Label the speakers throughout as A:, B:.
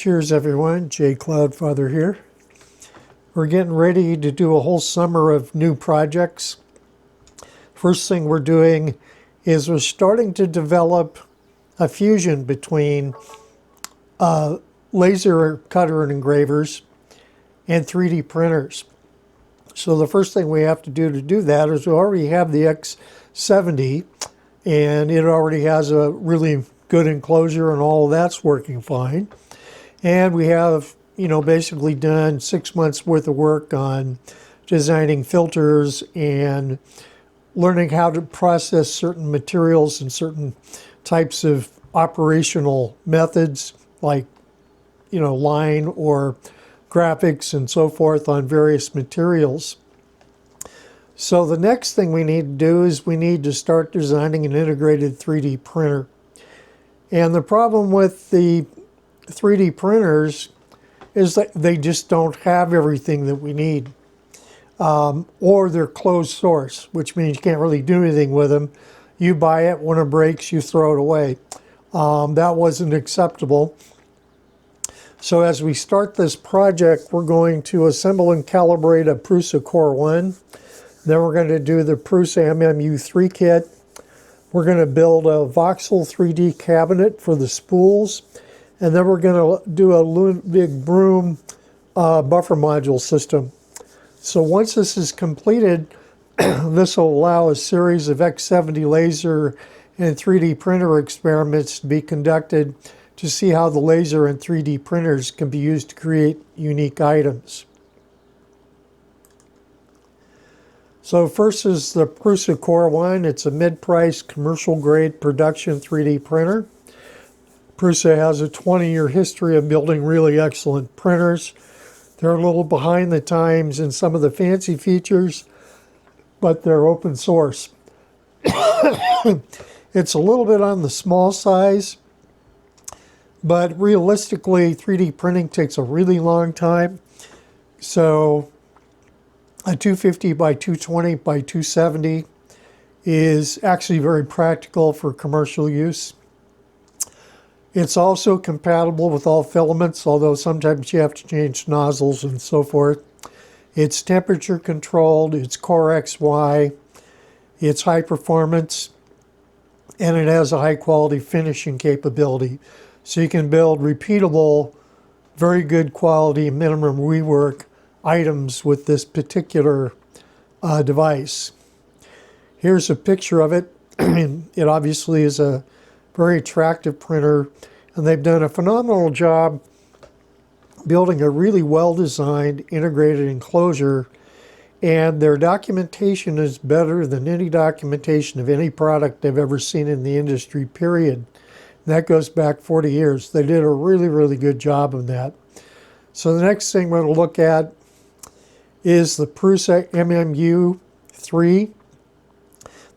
A: Cheers everyone, Cloudfather here. We're getting ready to do a whole summer of new projects. First thing we're doing is we're starting to develop a fusion between laser cutter and engravers and 3D printers. So the first thing we have to do that is we already have the X70 and it already has a really good enclosure and all of that's working fine. And we have, basically done 6 months worth of work on designing filters and learning how to process certain materials and certain types of operational methods like, line or graphics and so forth on various materials. So the next thing we need to do is we need to start designing an integrated 3D printer. And the problem with the 3D printers is that they just don't have everything that we need. Or they're closed source, which means you can't really do anything with them. You buy it, when it breaks, you throw it away. That wasn't acceptable. So as we start this project, we're going to assemble and calibrate a Prusa Core 1. Then we're going to do the Prusa MMU3 kit. We're going to build a voxel 3D cabinet for the spools. And then we're going to do a Ludwig Broom buffer module system. So once this is completed, this will allow a series of X70 laser and 3D printer experiments to be conducted to see how the laser and 3D printers can be used to create unique items. So first is the Prusa Core 1. It's a mid-price commercial grade production 3D printer. Prusa has a 20-year history of building really excellent printers. They're a little behind the times in some of the fancy features, but they're open source. It's a little bit on the small size, but realistically, 3D printing takes a really long time. So a 250 by 220 by 270 is actually very practical for commercial use. It's also compatible with all filaments, although sometimes you have to change nozzles and so forth. It's temperature controlled, it's Core XY, it's high performance, and it has a high quality finishing capability. So you can build repeatable, very good quality, minimum rework items with this particular device. Here's a picture of it. It obviously is a very attractive printer, and they've done a phenomenal job building a really well-designed integrated enclosure, and their documentation is better than any documentation of any product I've ever seen in the industry, period. And that goes back 40 years. They did a really, really good job of that. So the next thing we're going to look at is the Prusa MMU3.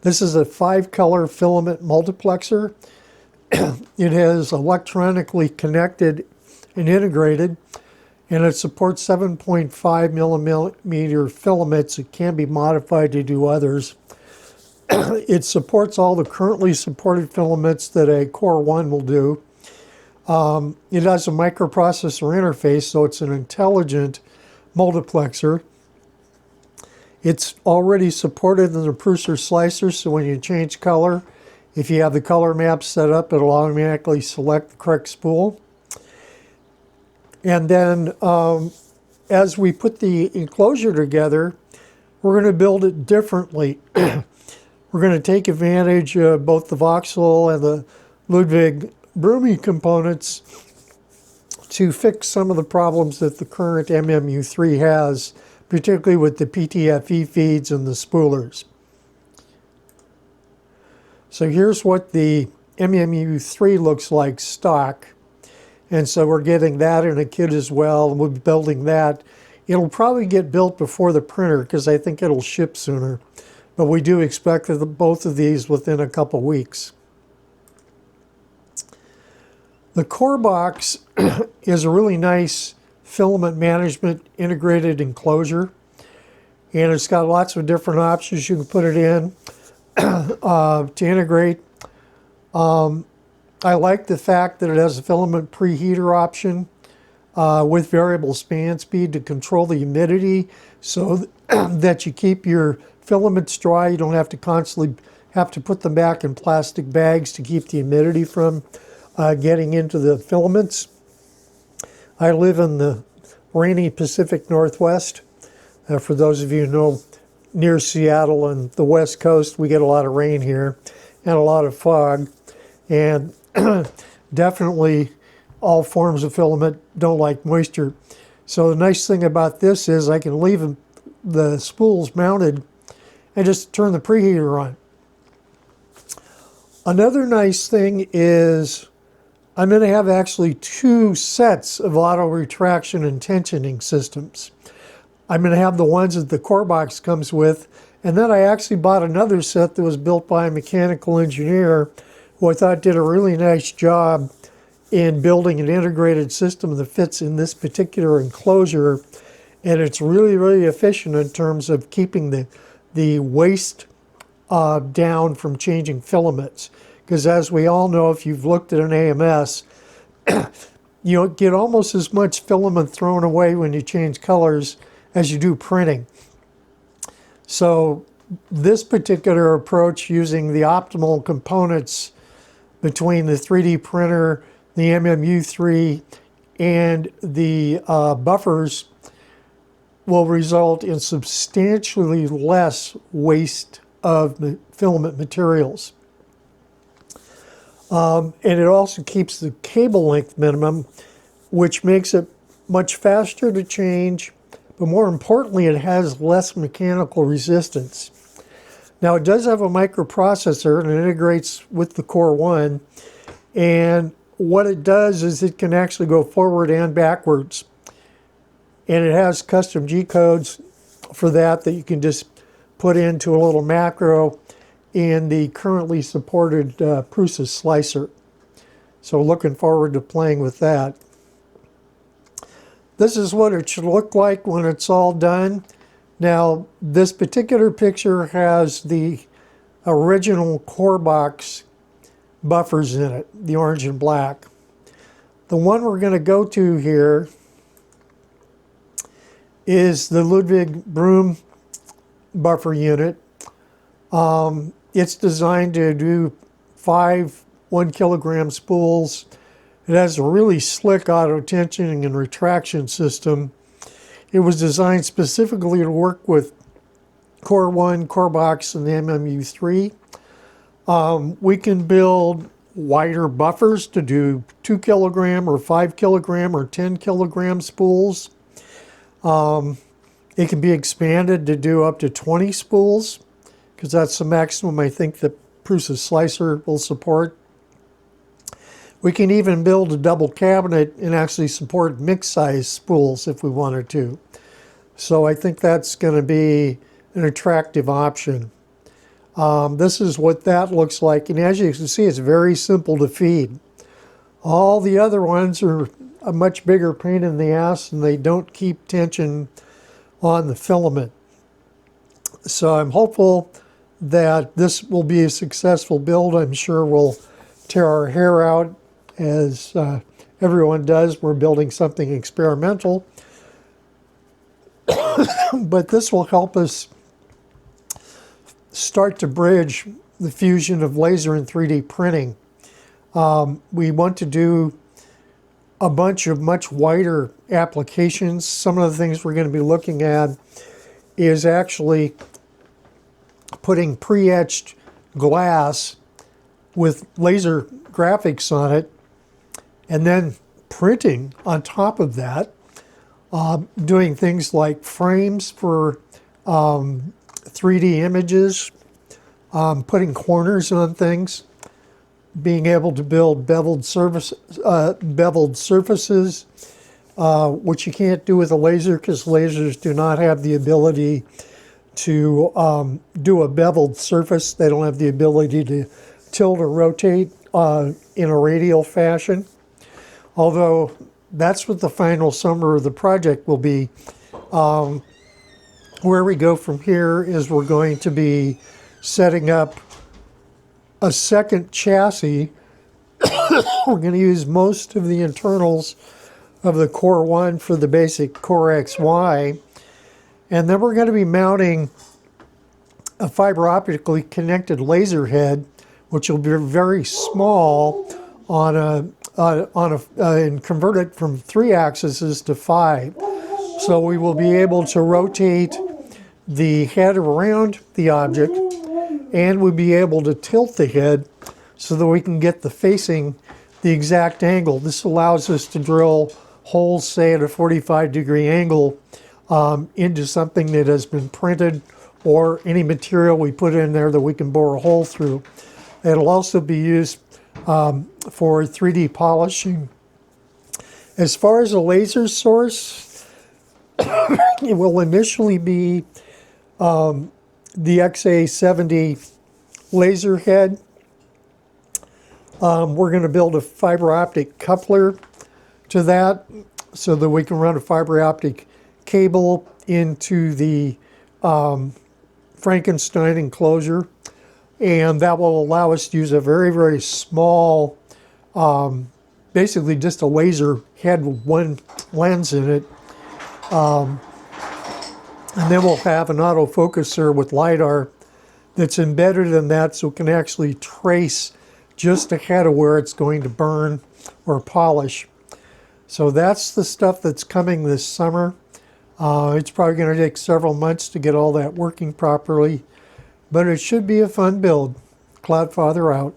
A: This is a 5-color filament multiplexer. It has electronically connected and integrated, and it supports 7.5 millimeter filaments. It can be modified to do others. It supports all the currently supported filaments that a Core 1 will do. It has a microprocessor interface, so it's an intelligent multiplexer. It's already supported in the Prusa slicer, so when you change color, if you have the color map set up, it'll automatically select the correct spool. And then as we put the enclosure together, we're going to build it differently. We're going to take advantage of both the voxel and the Ludwig Broom components to fix some of the problems that the current MMU3 has, particularly with the PTFE feeds and the spoolers. So here's what the MMU3 looks like stock. And so we're getting that in a kit as well, and we'll be building that. It'll probably get built before the printer because I think it'll ship sooner. But we do expect both of these within a couple weeks. The Core Box is a really nice filament management integrated enclosure. And it's got lots of different options you can put it in to integrate. I like the fact that it has a filament preheater option. with variable span speed to control the humidity so that you keep your filaments dry. You don't have to constantly have to put them back in plastic bags to keep the humidity from getting into the filaments. I live in the rainy Pacific Northwest. For those of you who know, near Seattle and the West Coast, we get a lot of rain here and a lot of fog. And definitely all forms of filament don't like moisture. So the nice thing about this is I can leave the spools mounted and just turn the preheater on. Another nice thing is I'm going to have actually two sets of auto retraction and tensioning systems. I'm going to have the ones that the core box comes with, and then I actually bought another set that was built by a mechanical engineer who I thought did a really nice job in building an integrated system that fits in this particular enclosure, and it's really, really efficient in terms of keeping the waste down from changing filaments. Because as we all know, if you've looked at an AMS, you get almost as much filament thrown away when you change colors as you do printing. So this particular approach, using the optimal components between the 3D printer, the MMU3, and the buffers, will result in substantially less waste of filament materials. And it also keeps the cable length minimum, which makes it much faster to change, but more importantly, it has less mechanical resistance. Now, it does have a microprocessor, and it integrates with the Core 1, and what it does is it can actually go forward and backwards. And it has custom G codes for that you can just put into a little macro in the currently supported Prusa slicer. So looking forward to playing with that. This is what it should look like when it's all done. Now, this particular picture has the original core box buffers in it, the orange and black. The one we're going to go to here is the Ludwig Broom buffer unit. It's designed to do 5 1-kilogram spools. It has a really slick auto tensioning and retraction system. It was designed specifically to work with Core 1, Core Box, and the MMU3. We can build wider buffers to do 2 kilogram or 5 kilogram or 10 kilogram spools. It can be expanded to do up to 20 spools, because that's the maximum I think the Prusa slicer will support. We can even build a double cabinet and actually support mixed size spools if we wanted to. So I think that's going to be an attractive option. This is what that looks like, and as you can see, it's very simple to feed. All the other ones are a much bigger pain in the ass, and they don't keep tension on the filament. So I'm hopeful that this will be a successful build. I'm sure we'll tear our hair out, as everyone does. We're building something experimental. But this will help us start to bridge the fusion of laser and 3D printing. We want to do a bunch of much wider applications. Some of the things we're going to be looking at is actually putting pre-etched glass with laser graphics on it, and then printing on top of that, doing things like frames for 3D images, putting corners on things, being able to build beveled surfaces, which you can't do with a laser because lasers do not have the ability to do a beveled surface. They don't have the ability to tilt or rotate in a radial fashion. Although that's what the final summary of the project will be. Where we go from here is we're going to be setting up a second chassis. We're going to use most of the internals of the Core 1 for the basic Core XY. And then we're going to be mounting a fiber optically connected laser head, which will be very small on and convert it from 3 axes to 5. So we will be able to rotate the head around the object, and we'll be able to tilt the head so that we can get the exact angle. This allows us to drill holes, say at a 45-degree angle, into something that has been printed, or any material we put in there that we can bore a hole through. It'll also be used for 3D polishing. As far as a laser source, it will initially be the XA70 laser head. We're going to build a fiber optic coupler to that so that we can run a fiber optic cable into the Frankenstein enclosure, and that will allow us to use a very, very small, basically just a laser head with one lens in it. And then we'll have an autofocuser with LiDAR that's embedded in that, so it can actually trace just ahead of where it's going to burn or polish. So that's the stuff that's coming this summer. It's probably going to take several months to get all that working properly, but it should be a fun build. Cloudfather out.